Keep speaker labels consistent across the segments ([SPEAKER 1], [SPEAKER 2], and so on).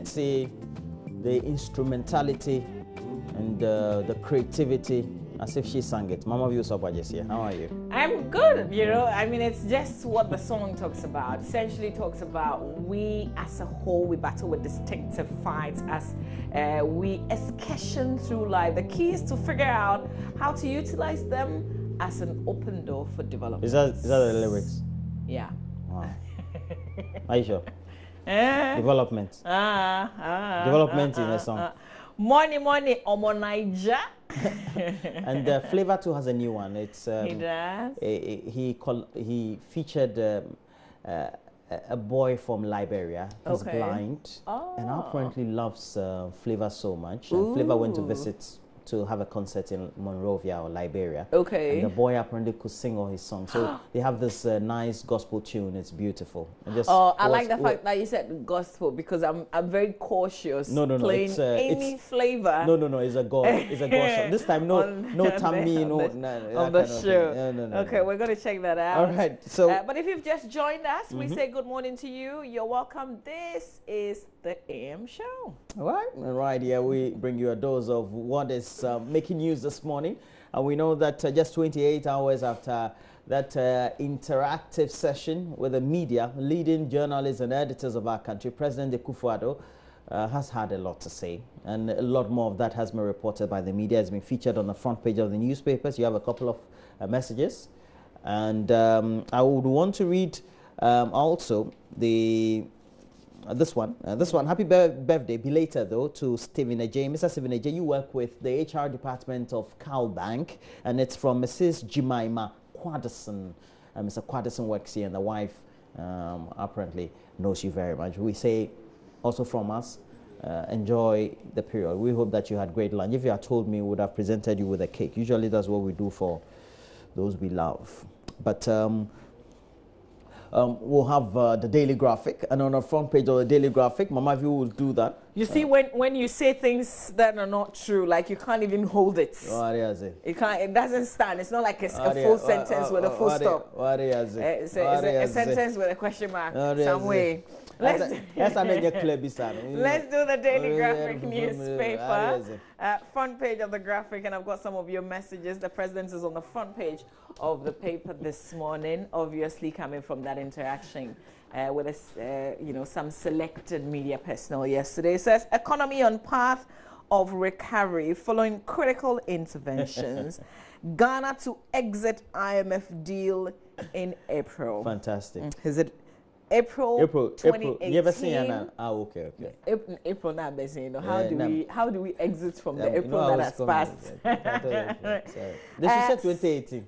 [SPEAKER 1] see the instrumentality and the creativity as if she sang it. Mama View Sobajes here. How are you?
[SPEAKER 2] I'm good, you know. I mean, it's just what the song talks about. Essentially talks about we as a whole, we battle with distinctive fights as we excursion through life. The key is to figure out how to utilize them as an open door for development.
[SPEAKER 1] Is that the lyrics?
[SPEAKER 2] Yeah.
[SPEAKER 1] Wow. Are you sure? Development. Development in the song.
[SPEAKER 2] Money, Omo Naija.
[SPEAKER 1] And Flavor too has a new one. It's
[SPEAKER 2] He does.
[SPEAKER 1] He featured a boy from Liberia. He's blind and apparently loves Flavor so much. And Flavor went to visit to have a concert in Monrovia or Liberia.
[SPEAKER 2] Okay.
[SPEAKER 1] And the boy apparently could sing all his songs. So they have this nice gospel tune. It's beautiful.
[SPEAKER 2] I like the fact that you said gospel because I'm very cautious.
[SPEAKER 1] No.
[SPEAKER 2] Playing any flavor.
[SPEAKER 1] No. It's a God. It's a God song. This time, no Tammy,
[SPEAKER 2] on the show.
[SPEAKER 1] No.
[SPEAKER 2] Okay, we're going to check that out.
[SPEAKER 1] All right. So,
[SPEAKER 2] but if you've just joined us, we say good morning to you. You're welcome. This is the AM show.
[SPEAKER 1] All right. Here we bring you a dose of what is making news this morning, and we know that just 28 hours after that interactive session with the media, leading journalists and editors of our country, President Akufo-Addo has had a lot to say, and a lot more of that has been reported by the media. It's been featured on the front page of the newspapers. You have a couple of messages, and I would want to read also this one. Happy birthday, belated though, to Stephen Ajay. Mr. Stephen Ajay, you work with the HR department of Cal Bank, and it's from Mrs. Jemima Quaderson. Mr. Quaderson works here, and the wife apparently knows you very much. We say also from us, enjoy the period. We hope that you had great lunch. If you had told me, we would have presented you with a cake. Usually that's what we do for those we love. But we'll have the Daily Graphic, and on the front page of the Daily Graphic, Mama View will do that.
[SPEAKER 2] You see, when you say things that are not true, like you can't even hold it. It doesn't stand. It's not like a full sentence with a full stop. It's a sentence with a question mark some way. Let's do the Daily Graphic newspaper. Front page of the Graphic, and I've got some of your messages. The president is on the front page of the paper this morning, obviously coming from that interaction with some selected media personnel yesterday. It says economy on path of recovery following critical interventions. Ghana to exit IMF deal in April.
[SPEAKER 1] Fantastic.
[SPEAKER 2] Is it April 2018?
[SPEAKER 1] You ever seen that? Okay.
[SPEAKER 2] April now, how do we exit from the April that has passed?
[SPEAKER 1] This is 2018.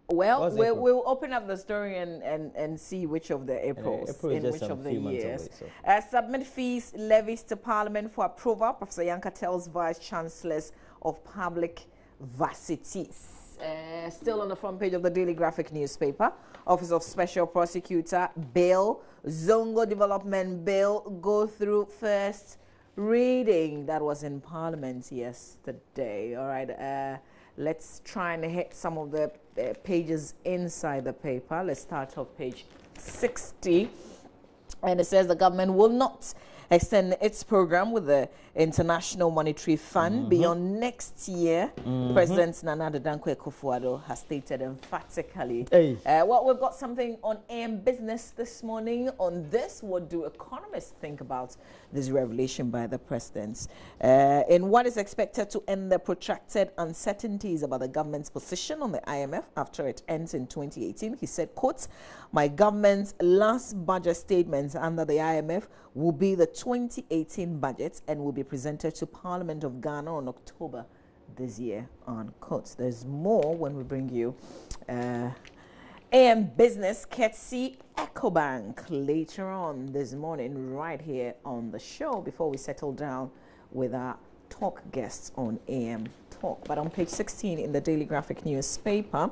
[SPEAKER 2] Well, we'll open up the story and see which of the Aprils in which of the years. Away, so. Submit fees levies to Parliament for approval. Professor Yanka tells Vice Chancellors of Public Varsities. Still on the front page of the Daily Graphic newspaper, Office of Special Prosecutor Bill, Zongo Development Bill go through first reading. That was in Parliament yesterday. All right, let's try and hit some of the pages inside the paper. Let's start off page 60, and it says the government will not extend its program with the International Monetary Fund beyond next year. President Nana Addo Dankwa Akufo-Addo has stated emphatically. Well, we've got something on AM Business this morning on this. What do economists think about this revelation by the president? In what is expected to end the protracted uncertainties about the government's position on the IMF after it ends in 2018, he said, quote, "My government's last budget statements under the IMF will be the 2018 budget and will be presented to Parliament of Ghana on October this year," unquote. There's more when we bring you AM Business courtesy EcoBank later on this morning right here on the show before we settle down with our talk guests on AM Talk. But on page 16 in the Daily Graphic newspaper,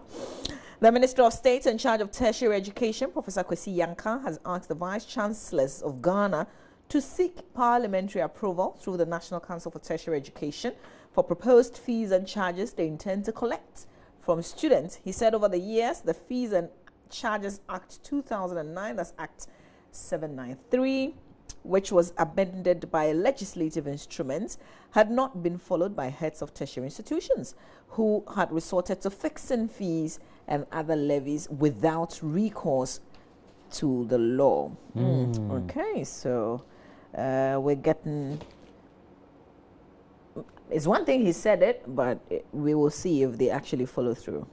[SPEAKER 2] the Minister of State in charge of tertiary education, Professor Kwesi Yanka, has asked the Vice Chancellors of Ghana to seek parliamentary approval through the National Council for Tertiary Education for proposed fees and charges they intend to collect from students. He said over the years, the Fees and Charges Act 2009, that's Act 793, which was amended by a legislative instrument, had not been followed by heads of tertiary institutions who had resorted to fixing fees and other levies without recourse to the law. Okay, so we're getting... It's one thing he said it, but we will see if they actually follow through.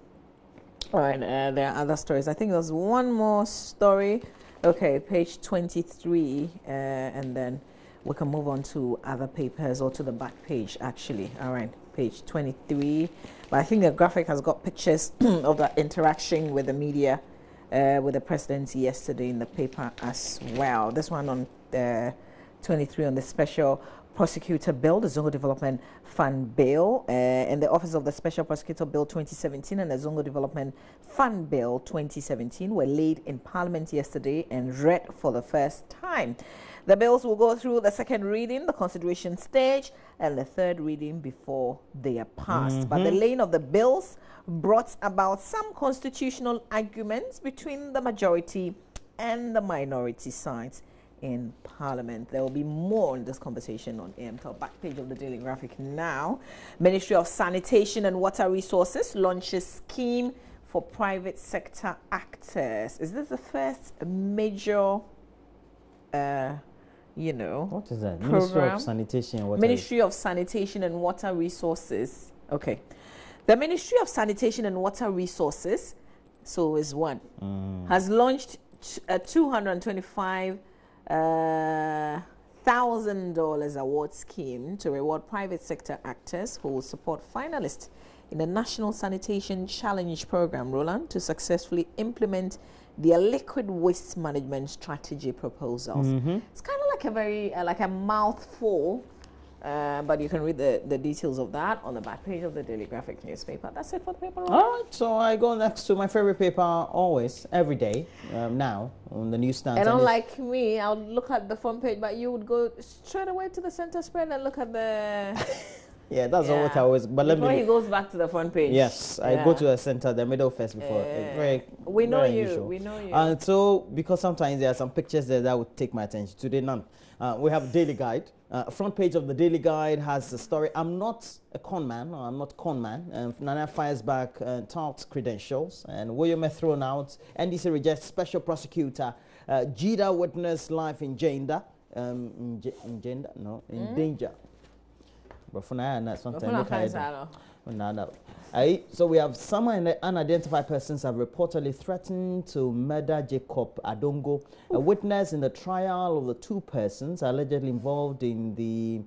[SPEAKER 2] All right, there are other stories. I think there's one more story. Okay, page 23, and then we can move on to other papers or to the back page, actually. All right, page 23. But I think the graphic has got pictures of that interaction with the media, with the president yesterday in the paper as well. This one on 23 on the special prosecutor bill, the Zongo Development Fund bill, and the Office of the Special Prosecutor Bill 2017 and the Zongo Development Fund Bill 2017 were laid in Parliament yesterday and read for the first time. The bills will go through the second reading, the consideration stage, and the third reading before they are passed. But the laying of the bills brought about some constitutional arguments between the majority and the minority sides in Parliament. There will be more on this conversation on AMTEL. Back page of the Daily Graphic now. Ministry of Sanitation and Water Resources launches scheme for private sector actors. Is this the first major,
[SPEAKER 1] what is that?
[SPEAKER 2] Program?
[SPEAKER 1] Ministry of Sanitation and Water
[SPEAKER 2] Ministry of Sanitation and Water Resources. Okay. The Ministry of Sanitation and Water Resources, so is one, has launched a $225,000 award scheme to reward private sector actors who will support finalists in the National Sanitation Challenge Program, Roland, to successfully implement their liquid waste management strategy proposals. It's kind of like a very, like a mouthful, but you can read the details of that on the back page of the Daily Graphic newspaper. That's it for the paper.
[SPEAKER 1] All right, so I go next to my favorite paper always, every day, now on the newsstand.
[SPEAKER 2] And unlike me, I would look at the front page, but you would go straight away to the center spread and look at the...
[SPEAKER 1] Yeah, that's what I always... But
[SPEAKER 2] before he goes back to the front page.
[SPEAKER 1] Yes, I go to the center, the middle first before.
[SPEAKER 2] We know you.
[SPEAKER 1] Unusual.
[SPEAKER 2] We know you.
[SPEAKER 1] And so, because sometimes there are some pictures there that would take my attention. Today, none. We have Daily Guide. Front page of the Daily Guide has the story. I'm not a con man, or I'm not con man. Nana fires back touts credentials. And William thrown out. NDC rejects special prosecutor. Jida witness life in danger. Danger. But for now, sometimes so we have some unidentified persons have reportedly threatened to murder Jacob Adongo, a witness in the trial of the two persons allegedly involved in the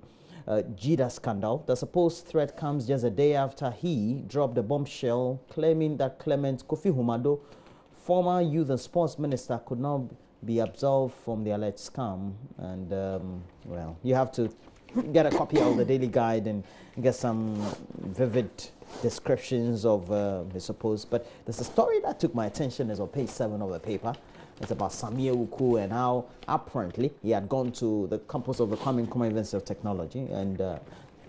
[SPEAKER 1] Jida scandal. The supposed threat comes just a day after he dropped a bombshell claiming that Clement Kofi Humado, former youth and sports minister, could not be absolved from the alleged scam. And well, you have to get a copy of the Daily Guide and get some vivid descriptions of the supposed. But there's a story that took my attention is on page 7 of the paper. It's about Samia Uku and how apparently he had gone to the campus of the Kwame Nkrumah University of Technology, and there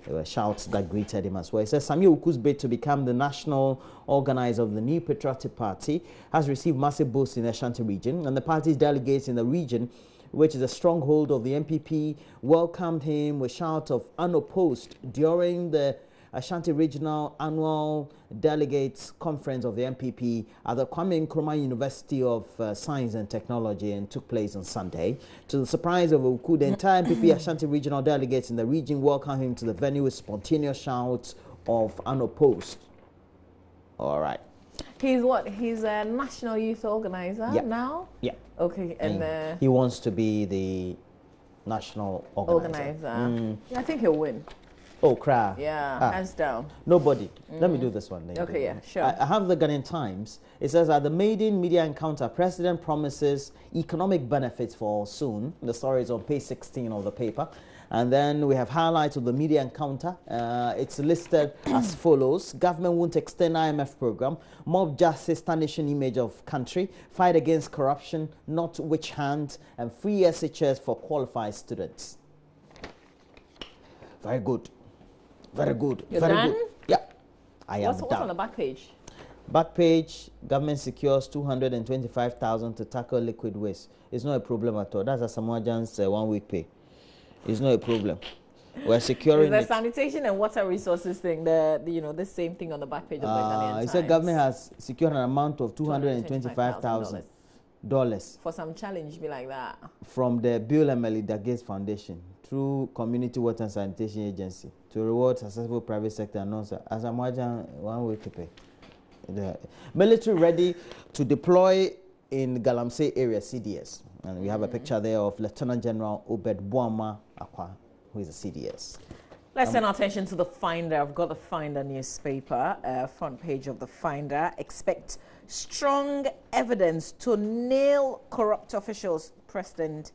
[SPEAKER 1] were shouts that greeted him as well. It says Samia Uku's bid to become the national organizer of the New Patriotic Party has received massive boost in the Ashanti region, and the party's delegates in the region, which is a stronghold of the NPP, welcomed him with shouts of unopposed during the Ashanti Regional Annual Delegates Conference of the NPP at the Kwame Nkrumah University of Science and Technology, and took place on Sunday. To the surprise of Uku, the entire NPP Ashanti Regional delegates in the region welcomed him to the venue with spontaneous shouts of unopposed. All right.
[SPEAKER 2] He's what? He's a national youth organizer now?
[SPEAKER 1] Yeah.
[SPEAKER 2] Okay, and
[SPEAKER 1] he wants to be the national organizer.
[SPEAKER 2] Yeah, I think he'll win.
[SPEAKER 1] Oh, crap.
[SPEAKER 2] Yeah, hands down.
[SPEAKER 1] Nobody. Let me do this one.
[SPEAKER 2] Okay, yeah, sure.
[SPEAKER 1] I have the Ghanaian Times. It says at the maiden media encounter, President promises economic benefits for soon. The story is on page 16 of the paper. And then we have highlights of the media encounter. It's listed as follows. Government won't extend IMF program. Mob justice, tarnishing image of country. Fight against corruption, not witch hunt. And free SHS for qualified students. Very good. Very good.
[SPEAKER 2] You're
[SPEAKER 1] very
[SPEAKER 2] done?
[SPEAKER 1] good. Yeah. I am
[SPEAKER 2] What's on the back page?
[SPEAKER 1] Back page, government secures 225,000 to tackle liquid waste. It's not a problem at all. That's a Samoajan's 1 week pay. It's not a problem. We're securing
[SPEAKER 2] the sanitation and water resources thing, the same thing on the back page of the Ghanaian Times.
[SPEAKER 1] It said government has secured an amount of $225,000
[SPEAKER 2] for some challenge be like that
[SPEAKER 1] from the Bill and Melinda Gates Foundation through Community Water and Sanitation Agency to reward successful private sector announcer as a Samoajan 1 week pay. The military ready to deploy in Galamsey area CDS, and we have a picture there of Lieutenant General Obed Boama Akwa, who is a CDS.
[SPEAKER 2] Let's turn our attention to the Finder. I've got the Finder newspaper, front page of the Finder. Expect strong evidence to nail corrupt officials, President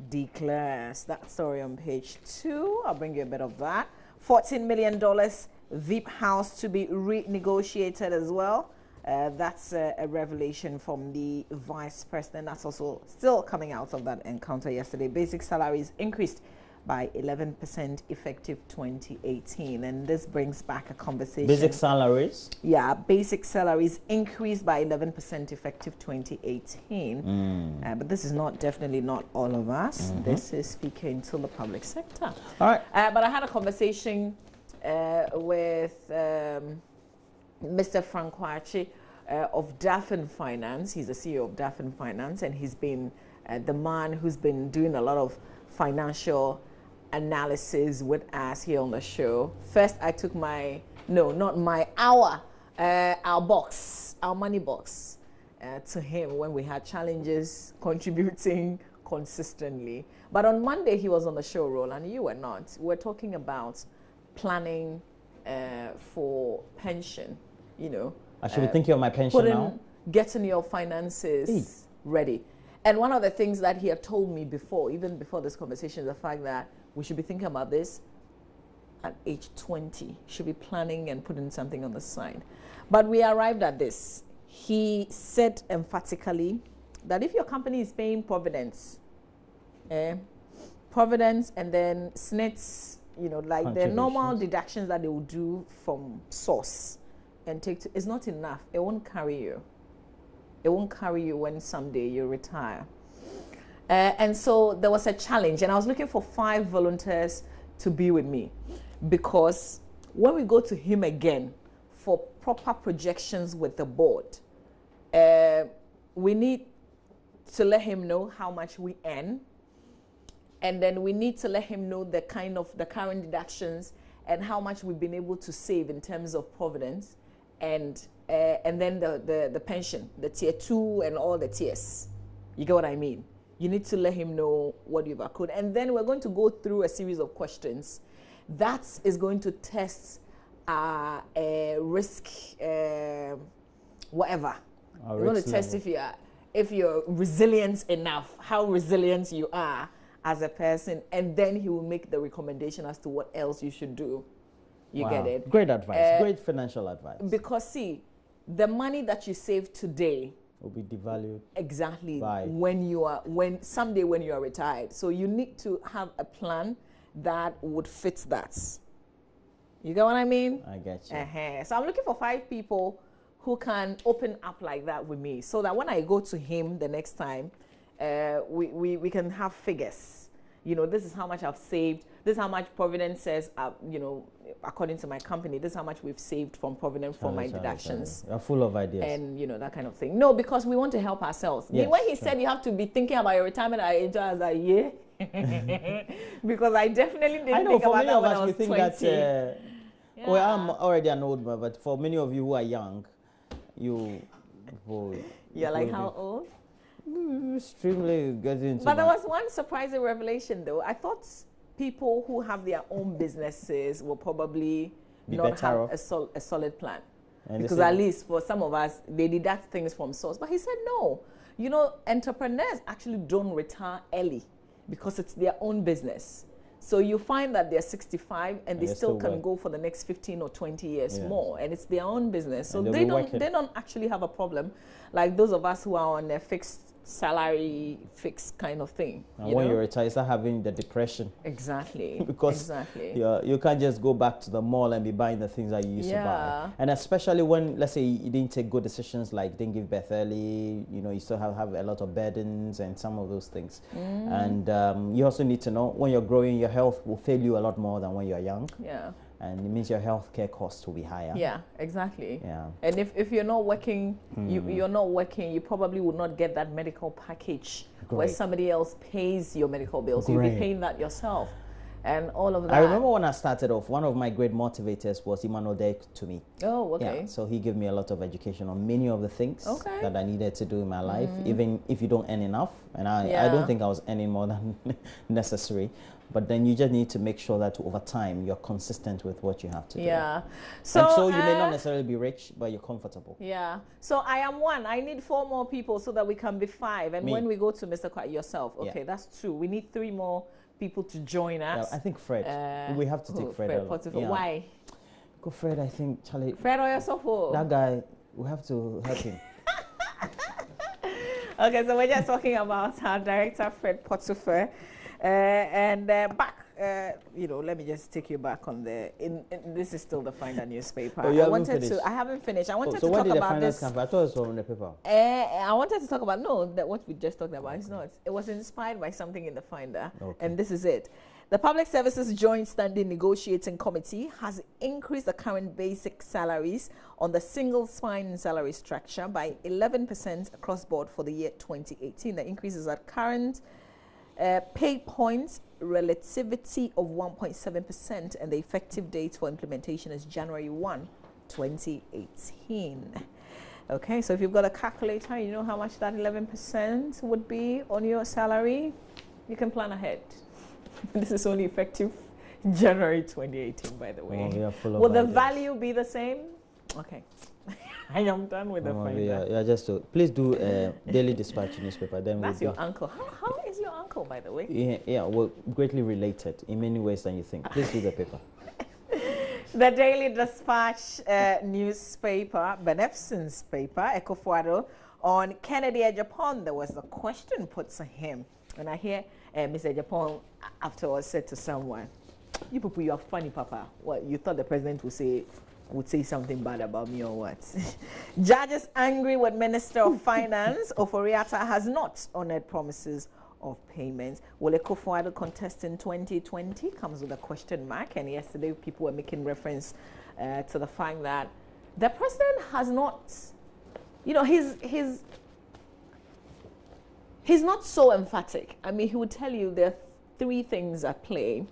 [SPEAKER 2] declares. That story on page 2. I'll bring you a bit of that. $14 million VIP house to be renegotiated as well. That's a revelation from the Vice President. That's also still coming out of that encounter yesterday. Basic salaries increased by 11% effective 2018. And this brings back a conversation.
[SPEAKER 1] Basic salaries?
[SPEAKER 2] Yeah, basic salaries increased by 11% effective 2018. But this is definitely not all of us. This is speaking to the public sector.
[SPEAKER 1] All right.
[SPEAKER 2] But I had a conversation with Mr. Frank Kwachi of Daffin Finance. He's the CEO of Daffin Finance, and he's been the man who's been doing a lot of financial analysis with us here on the show. First, I took our money box to him when we had challenges contributing consistently. But on Monday, he was on the show, Roland. You were not. We're talking about planning for pension,
[SPEAKER 1] I should be thinking of my pension now.
[SPEAKER 2] Getting your finances ready. And one of the things that he had told me before, even before this conversation, is the fact that we should be thinking about this at age 20. Should be planning and putting something on the side. But we arrived at this. He said emphatically that if your company is paying Providence, and then SNITs, like the normal deductions that they will do from source and take it's not enough. It won't carry you. It won't carry you when someday you retire. And so there was a challenge, and I was looking for 5 volunteers to be with me, because when we go to him again for proper projections with the board, we need to let him know how much we earn, and then we need to let him know the current deductions and how much we've been able to save in terms of Providence, and then the pension, the tier 2 and all the tiers. You get what I mean? You need to let him know what you've accrued. And then we're going to go through a series of questions that is going to test risk, whatever. We're going to test if you're resilient enough, how resilient you are as a person, and then he will make the recommendation as to what else you should do. You get it?
[SPEAKER 1] Great advice. Great financial advice.
[SPEAKER 2] Because see, the money that you save today
[SPEAKER 1] will be devalued
[SPEAKER 2] exactly
[SPEAKER 1] by
[SPEAKER 2] someday when you are retired. So you need to have a plan that would fit that. You get what I mean?
[SPEAKER 1] I get you.
[SPEAKER 2] So I'm looking for 5 people who can open up like that with me, so that when I go to him the next time, we can have figures. This is how much I've saved. This is how much Providence says, according to my company, this is how much we've saved from Providence for my deductions.
[SPEAKER 1] You're full of ideas.
[SPEAKER 2] And, that kind of thing. No, because we want to help ourselves. Yes, when he said you have to be thinking about your retirement at age, I was like, yeah. Because I definitely didn't think about that when I was 20.
[SPEAKER 1] Well, I'm already an old man, but for many of you who are young, you're
[SPEAKER 2] like, how old?
[SPEAKER 1] Extremely getting into.
[SPEAKER 2] But there was one surprising revelation, though. I thought people who have their own businesses will probably not have a solid plan. Because at least for some of us, they deduct things from source. But he said no. Entrepreneurs actually don't retire early because it's their own business. So you find that they're 65 and they still can go for the next 15 or 20 years more, and it's their own business. So they don't actually have a problem like those of us who are on a fixed salary fixed kind of thing.
[SPEAKER 1] And when you retire, you start having the depression.
[SPEAKER 2] Exactly.
[SPEAKER 1] Because you can't just go back to the mall and be buying the things that you used to buy. And especially when, let's say, you didn't take good decisions, like didn't give birth early, you still have a lot of burdens and some of those things. And you also need to know when you're growing, your health will fail you a lot more than when you're young.
[SPEAKER 2] Yeah.
[SPEAKER 1] And it means your healthcare costs will be higher.
[SPEAKER 2] Yeah, exactly.
[SPEAKER 1] Yeah.
[SPEAKER 2] And if you're not working, you're not working, you probably would not get that medical package where somebody else pays your medical bills. You'll be paying that yourself. And all of that.
[SPEAKER 1] I remember when I started off, one of my great motivators was Emmanuel Dek to me.
[SPEAKER 2] Oh, okay.
[SPEAKER 1] Yeah, so he gave me a lot of education on many of the things that I needed to do in my life, even if you don't earn enough. And I don't think I was earning more than necessary. But then you just need to make sure that over time you're consistent with what you have to do.
[SPEAKER 2] Yeah.
[SPEAKER 1] So you may not necessarily be rich, but you're comfortable.
[SPEAKER 2] Yeah. So I am 1. I need 4 more people so that we can be 5. And when we go to Mr. yourself, that's 2. We need 3 more people to join us.
[SPEAKER 1] Yeah, I think Fred. We have to take Fred.
[SPEAKER 2] Why?
[SPEAKER 1] Go Fred, I think, Charlie.
[SPEAKER 2] Fred or yourself?
[SPEAKER 1] That guy, we have to help him.
[SPEAKER 2] Okay, so we're just talking about our director, Fred Potiphar. Back, let me just take you back on this is still the Finder newspaper.
[SPEAKER 1] I
[SPEAKER 2] haven't finished. I wanted
[SPEAKER 1] to
[SPEAKER 2] talk about this.
[SPEAKER 1] I thought it was from the paper.
[SPEAKER 2] I wanted to talk about, what we just talked about is not. It was inspired by something in the Finder. Okay. And this is it. The Public Services Joint Standing Negotiating Committee has increased the current basic salaries on the single spine salary structure by 11% across board for the year 2018. The increase is at current pay points relativity of 1.7%, and the effective date for implementation is January 1, 2018. Okay, so if you've got a calculator, you know how much that 11% would be on your salary, you can plan ahead. This is only effective January 2018, by the way. Will the value be the same? Okay. I am done with the Finder.
[SPEAKER 1] Yeah, just please do Daily Dispatch newspaper. Then
[SPEAKER 2] that's your uncle. How is your uncle, by the way?
[SPEAKER 1] Yeah, we're greatly related in many ways than you think. Please do the paper.
[SPEAKER 2] The Daily Dispatch newspaper, Beneficence paper, Ekofuado, on Kennedy Agyapong, there was a question put to him. And I hear Mr. Agyapong afterwards said to someone, "You people, you are funny, Papa. What, you thought the president would say something bad about me or what?" Judges angry with Minister of Finance, Ofori-Atta has not honored promises of payments. Will Ekofuado contest in 2020? Comes with a question mark. And yesterday people were making reference to the fact that the president has not, he's not so emphatic. I mean, he would tell you there are 3 things at play.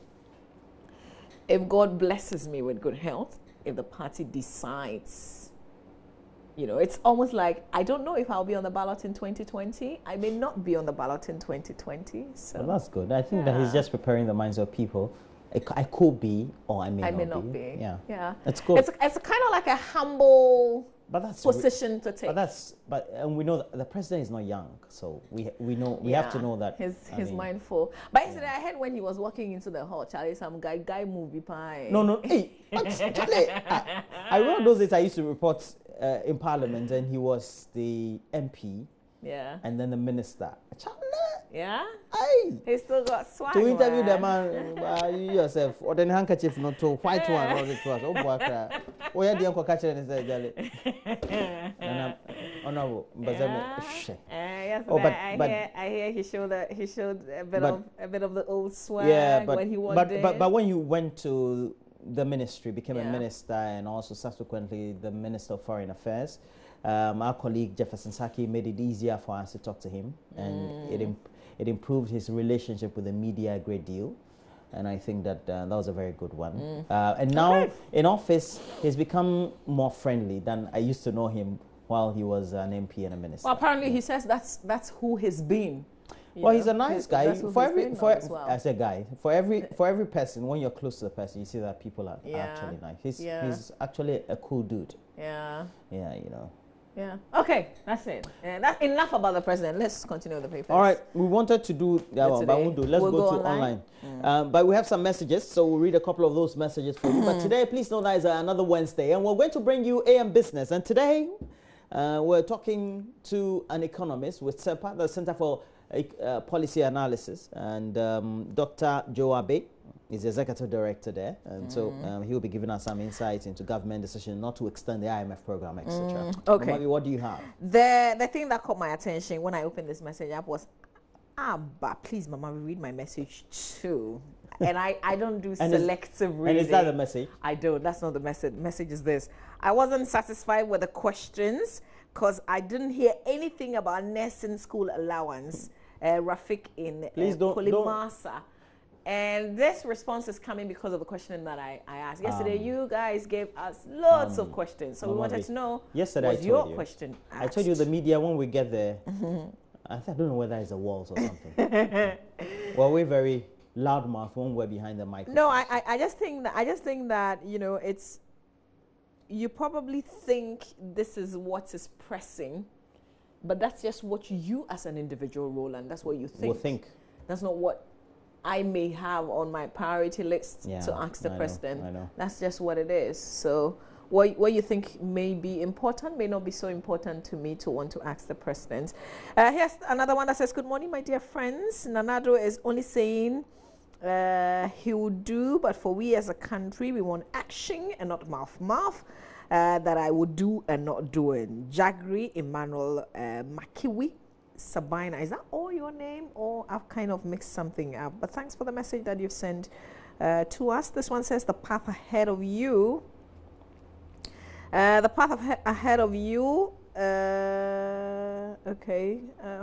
[SPEAKER 2] If God blesses me with good health, if the party decides, it's almost like, I don't know if I'll be on the ballot in 2020. I may not be on the ballot in 2020. So
[SPEAKER 1] well, that's good. I think that he's just preparing the minds of people. I could be, or I may not be.
[SPEAKER 2] Yeah.
[SPEAKER 1] It's good.
[SPEAKER 2] It's kind of like a humble position to take.
[SPEAKER 1] And we know that the president is not young, so we have to know that
[SPEAKER 2] he's mindful. But yesterday I heard when he was walking into the hall, Charlie, some guy moved behind.
[SPEAKER 1] No, hey, Charlie, I remember those days I used to report in Parliament, and he was the MP.
[SPEAKER 2] Yeah.
[SPEAKER 1] And then the minister.
[SPEAKER 2] Yeah.
[SPEAKER 1] Aye.
[SPEAKER 2] He still got swag.
[SPEAKER 1] To interview the man, you yourself, or then handkerchief not to white one or the trust. Oh, boy, oh, yeah, the uncle catcher and say, Jolly. Oh, no, but
[SPEAKER 2] yes, I hear he showed a bit of the old swag when he walked in.
[SPEAKER 1] But when you went to the ministry, became a minister, and also subsequently the Minister of Foreign Affairs, our colleague Jefferson Saki made it easier for us to talk to him, and it improved his relationship with the media a great deal, and I think that that was a very good one. And now in office, he's become more friendly than I used to know him while he was an MP and a minister.
[SPEAKER 2] Well, apparently he says that's who he's been.
[SPEAKER 1] Well, he's a nice guy. As a guy, for every person, when you're close to the person, you see that people are actually nice. He's actually a cool dude.
[SPEAKER 2] Yeah.
[SPEAKER 1] Yeah,
[SPEAKER 2] Yeah. Okay, that's it. That's enough about the president. Let's continue with the papers.
[SPEAKER 1] All right, we wanted to do that one, but we'll do. Let's go to online. But we have some messages, so we'll read a couple of those messages for you. But today, please know that is another Wednesday, and we're going to bring you AM Business. And today, We're talking to an economist with CEPA, the Center for Policy Analysis, and Dr. Joe Abe is the executive director there, and so he will be giving us some insights into government decision not to extend the IMF program, etc.
[SPEAKER 2] Okay.
[SPEAKER 1] Maybe what do you have?
[SPEAKER 2] The thing that caught my attention when I opened this message app was, but please, Mama, read my message too. And I don't do selective reading.
[SPEAKER 1] And is that the message?
[SPEAKER 2] I don't. That's not the message. The message is this. I wasn't satisfied with the questions because I didn't hear anything about nursing school allowance. Rafik in Polimasa. And this response is coming because of the question that I asked. Yesterday, you guys gave us lots of questions. So we wanted to know, was your question asked?
[SPEAKER 1] I told you the media, when we get there, I don't know whether it's the walls or something. Well, we're very loudmouth when we're behind the microphone.
[SPEAKER 2] No, I just think that, you know, you probably think this is what is pressing, but that's just what you as an individual, Roland, that's what you think. That's not what I may have on my priority list to ask the president.
[SPEAKER 1] I know.
[SPEAKER 2] That's just what it is. So what you think may be important may not be so important to me to want to ask the president. Here's another one that says, good morning, my dear friends. Nanado is only saying he would do, but for we as a country, we want action and not mouth. That I would do and not doing. Jagri Emmanuel Makiwi Sabina, is that all your name, or I've kind of mixed something up? But thanks for the message that you've sent to us. This one says the path ahead of you. The path ahead of you.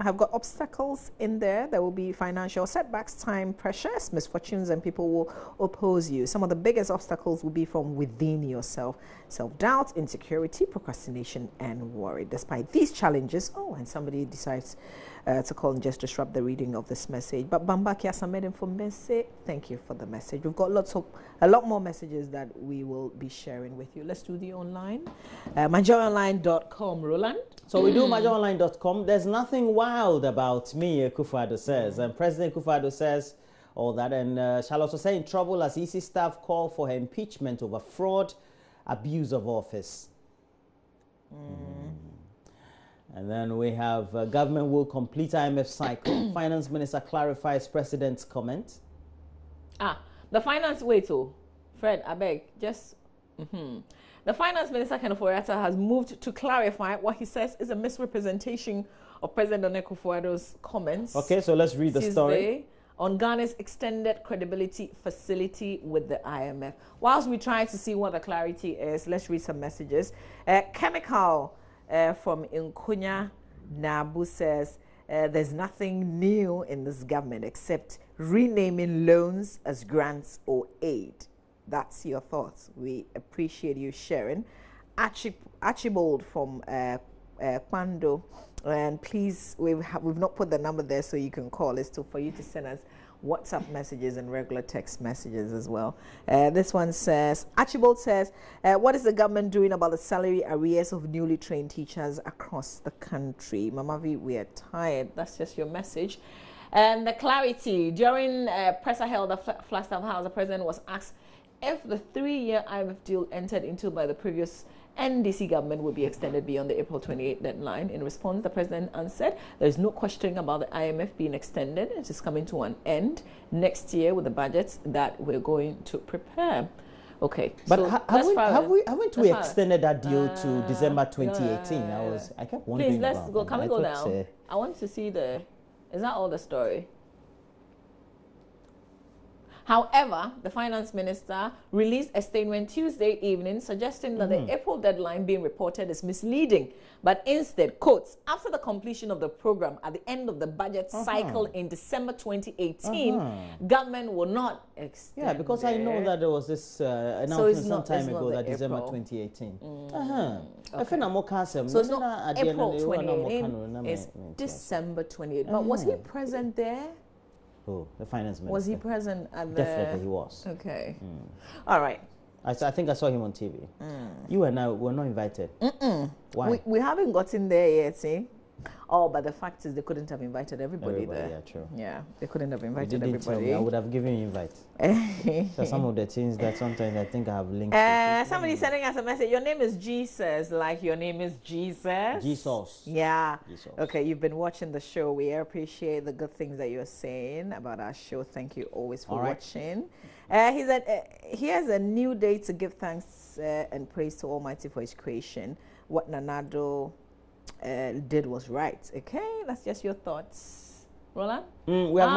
[SPEAKER 2] Have got obstacles in there. There will be financial setbacks, time pressures, misfortunes, and people will oppose you. Some of the biggest obstacles will be from within yourself: self-doubt, insecurity, procrastination, and worry. Despite these challenges, and somebody decides to call and just disrupt the reading of this message. But Bamba Kiasamedin for message, thank you for the message. We've got a lot more messages that we will be sharing with you. Let's do the online. MyJoyOnline.com, Roland.
[SPEAKER 1] So we do MyJoyOnline.com. There's nothing wild about me, Akufo-Addo says. And President Akufo-Addo says all that. And shall also say in trouble as EC staff call for her impeachment over fraud, abuse of office. And then we have government will complete IMF cycle. Finance Minister clarifies President's comment.
[SPEAKER 2] The finance, Fred, I beg, just... The Finance Minister, Ken Ofori-Atta, has moved to clarify what he says is a misrepresentation of President Akufo-Addo's comments.
[SPEAKER 1] Okay, so let's read the story.
[SPEAKER 2] On Ghana's extended credibility facility with the IMF. Whilst we try to see what the clarity is, let's read some messages. Chemical from Nkunya Nabu says, there's nothing new in this government except renaming loans as grants or aid. That's your thoughts. We appreciate you sharing. Archibald from Pando, and please, we've not put the number there so you can call. It's for you to send us WhatsApp messages and regular text messages as well. This one says, Archibald says, what is the government doing about the salary arrears of newly trained teachers across the country? Mamavi, we are tired. That's just your message. And the clarity, during presser held at Flagstaff House, the president was asked if the 3-year IMF deal entered into by the previous NDC government would be extended beyond the April 28 deadline. In response, the president answered, there is no question about the IMF being extended. It is coming to an end next year with the budgets that we're going to prepare. Okay,
[SPEAKER 1] but so haven't we extended that deal to December 2018? I kept wondering.
[SPEAKER 2] Please, let's go. Can we go now? I want to see is that all the story? However, the finance minister released a statement Tuesday evening suggesting that the April deadline being reported is misleading, but instead, quotes, after the completion of the program at the end of the budget cycle in December 2018, government will not extend.
[SPEAKER 1] Yeah, because I know that there was this announcement some time ago that December 2018.
[SPEAKER 2] So it's not April 28, it's December 28. But was he present there?
[SPEAKER 1] Oh, the finance minister.
[SPEAKER 2] Was he present at the...
[SPEAKER 1] Definitely he was.
[SPEAKER 2] Okay. All right.
[SPEAKER 1] I think I saw him on TV. You and I were not invited.
[SPEAKER 2] Why? We haven't gotten there yet, see? Oh, but the fact is they couldn't have invited everybody there.
[SPEAKER 1] Yeah, true.
[SPEAKER 2] Yeah, they couldn't have invited everybody. Tell me,
[SPEAKER 1] I would have given you invite. So some of the things that sometimes I think I have linked
[SPEAKER 2] somebody sending us a message. Your name is Jesus, like your name is Jesus.
[SPEAKER 1] Jesus.
[SPEAKER 2] Yeah. Jesus. Okay, you've been watching the show. We appreciate the good things that you're saying about our show. Thank you always for watching. He has a new day to give thanks and praise to Almighty for His creation. What Nana Addo did was right. Okay, that's just your thoughts. Roland?
[SPEAKER 1] We have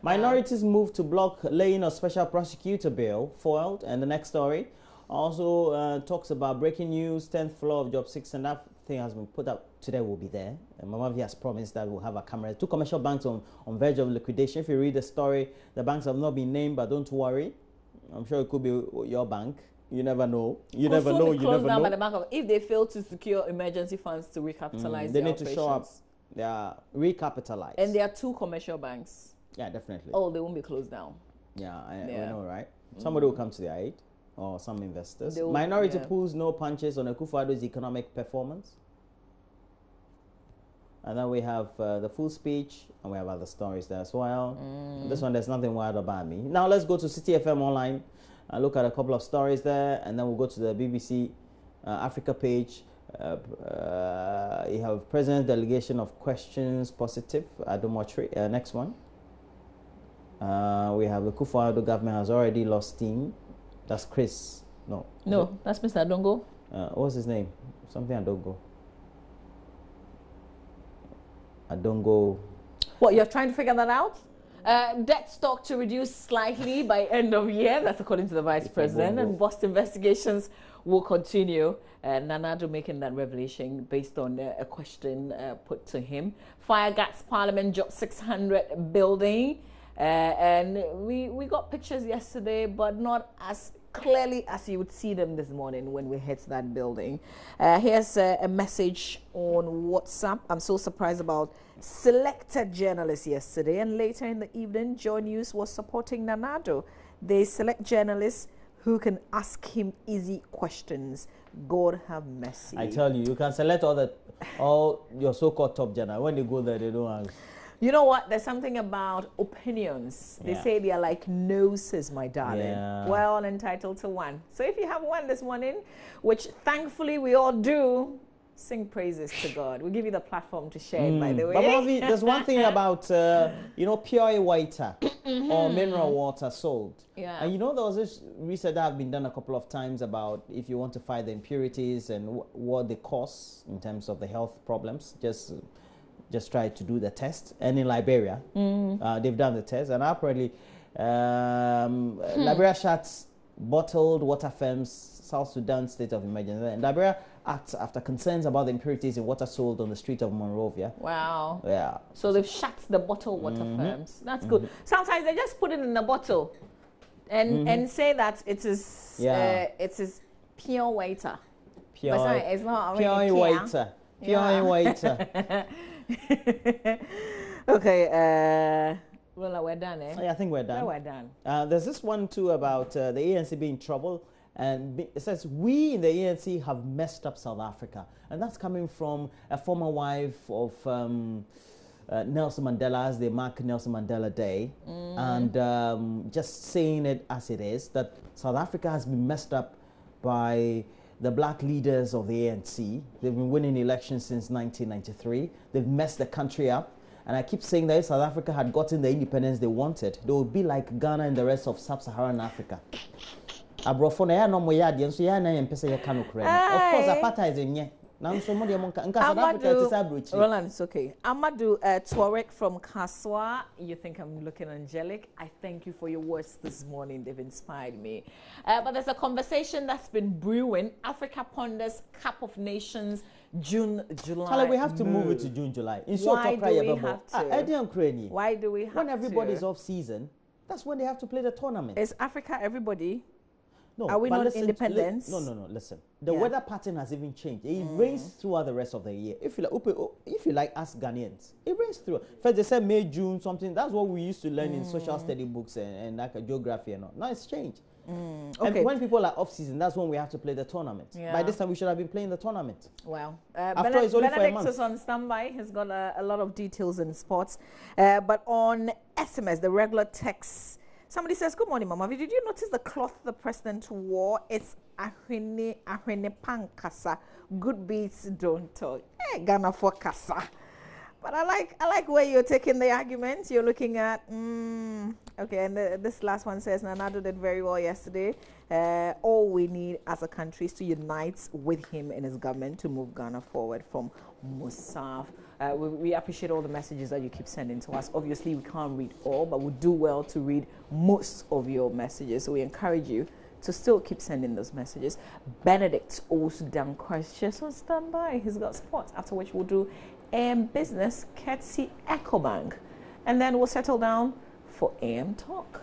[SPEAKER 1] minorities moved to block laying a special prosecutor bill foiled. And the next story also talks about breaking news, 10th floor of Job 6, and that thing has been put up today, will be there. And Mama V has promised that we'll have a camera. 2 commercial banks on verge of liquidation. If you read the story, the banks have not been named, but don't worry. I'm sure it could be your bank. You never know. You never know.
[SPEAKER 2] By the bank if they fail to secure emergency funds to recapitalize
[SPEAKER 1] they
[SPEAKER 2] their
[SPEAKER 1] need
[SPEAKER 2] operations.
[SPEAKER 1] To show up. They are recapitalized.
[SPEAKER 2] And there are 2 commercial banks.
[SPEAKER 1] Yeah, definitely.
[SPEAKER 2] Oh, they won't be closed down.
[SPEAKER 1] Yeah, I know, right? Somebody will come to their aid, or some investors. Minority pulls no punches on Akufo-Addo's economic performance. And then we have the full speech, and we have other stories there as well. This one, there's nothing wild about me. Now let's go to City FM Online and look at a couple of stories there, and then we'll go to the BBC Africa page. You have President's delegation of questions positive. Adomotri. Next one. We have the Akufo-Addo government has already lost steam. That's Chris. No,
[SPEAKER 2] that's Mr. Adongo.
[SPEAKER 1] What's his name? Something Adongo. Adongo.
[SPEAKER 2] What, you're trying to figure that out? Debt stock to reduce slightly by end of year. That's according to the Vice President. And Boston investigations will continue. Nana Addo making that revelation based on a question put to him. Fire Gats Parliament Job 600 building. And we got pictures yesterday, but not as clearly as you would see them this morning when we hit that building. Here's a message on WhatsApp. I'm so surprised about selected journalists yesterday, and later in the evening, Joy News was supporting Nana Addo. They select journalists who can ask him easy questions. God have mercy.
[SPEAKER 1] I tell you, you can select all your so-called top journalists. When they go there, they don't ask.
[SPEAKER 2] You know what? There's something about opinions. They say they are like noses, my darling.
[SPEAKER 1] Yeah.
[SPEAKER 2] We're all entitled to one. So if you have one this morning, which thankfully we all do, sing praises to God. We'll give you the platform to share it, by the way.
[SPEAKER 1] But Marvin, there's one thing about, pure water or mineral water sold.
[SPEAKER 2] Yeah.
[SPEAKER 1] And there was this research that have been done a couple of times about if you want to fight the impurities and what they cause in terms of the health problems. Just try to do the test. And in Liberia, they've done the test. And apparently, Liberia shuts bottled water firms, South Sudan state of emergency. And Liberia acts after concerns about the impurities in water sold on the street of Monrovia.
[SPEAKER 2] Wow.
[SPEAKER 1] Yeah.
[SPEAKER 2] So they've shut the bottled water firms. That's good. Sometimes they just put it in a bottle and say that it is pure water. It's not
[SPEAKER 1] pure water. Pure water.
[SPEAKER 2] Okay, well, we're done, eh?
[SPEAKER 1] I think we're done.
[SPEAKER 2] No, we're done.
[SPEAKER 1] There's this one too about the ANC being in trouble, and it says we in the ANC have messed up South Africa, and that's coming from a former wife of Nelson Mandela, as they mark Nelson Mandela Day, and just saying it as it is, that South Africa has been messed up by the black leaders of the ANC. They've been winning elections since 1993. They've messed the country up. And I keep saying that if South Africa had gotten the independence they wanted, they would be like Ghana and the rest of sub-Saharan Africa. Of course, apartheid is in
[SPEAKER 2] Roland, it's okay. Amadou Tuareg from Kaswa. You think I'm looking angelic? I thank you for your words this morning. They've inspired me. But there's a conversation that's been brewing. Africa Ponders Cup of Nations, June, July.
[SPEAKER 1] Charlie, we have to move it to June, July.
[SPEAKER 2] Why do we have to? Why do we have to?
[SPEAKER 1] When everybody's off season, that's when they have to play the tournament.
[SPEAKER 2] Is Africa everybody?
[SPEAKER 1] No,
[SPEAKER 2] are we not independent?
[SPEAKER 1] No, listen. The weather pattern has even changed. It rains throughout the rest of the year. If you like us Ghanaians, it rains through. First they said May, June, something. That's what we used to learn in social study books and like geography and all. Now it's changed. Okay. And when people are off season, that's when we have to play the tournament. Yeah. By this time, we should have been playing the tournament.
[SPEAKER 2] Well, Benedict is on standby. He's got a lot of details in sports. But on SMS, the regular text, somebody says, "Good morning, Mama. Did you notice the cloth the president wore? It's ahwene pankasa. Good beats don't talk. Ghana for kasa." But I like where you're taking the argument. You're looking at, okay, and this last one says, Nanado did very well yesterday. All we need as a country is to unite with him and his government to move Ghana forward. From Musaf. We appreciate all the messages that you keep sending to us. Obviously, we can't read all, but we do well to read most of your messages. So we encourage you to still keep sending those messages. Benedict also done questions, so stand by. He's got sports, after which we'll do AM Business, courtesy Ecobank. And then we'll settle down for AM Talk.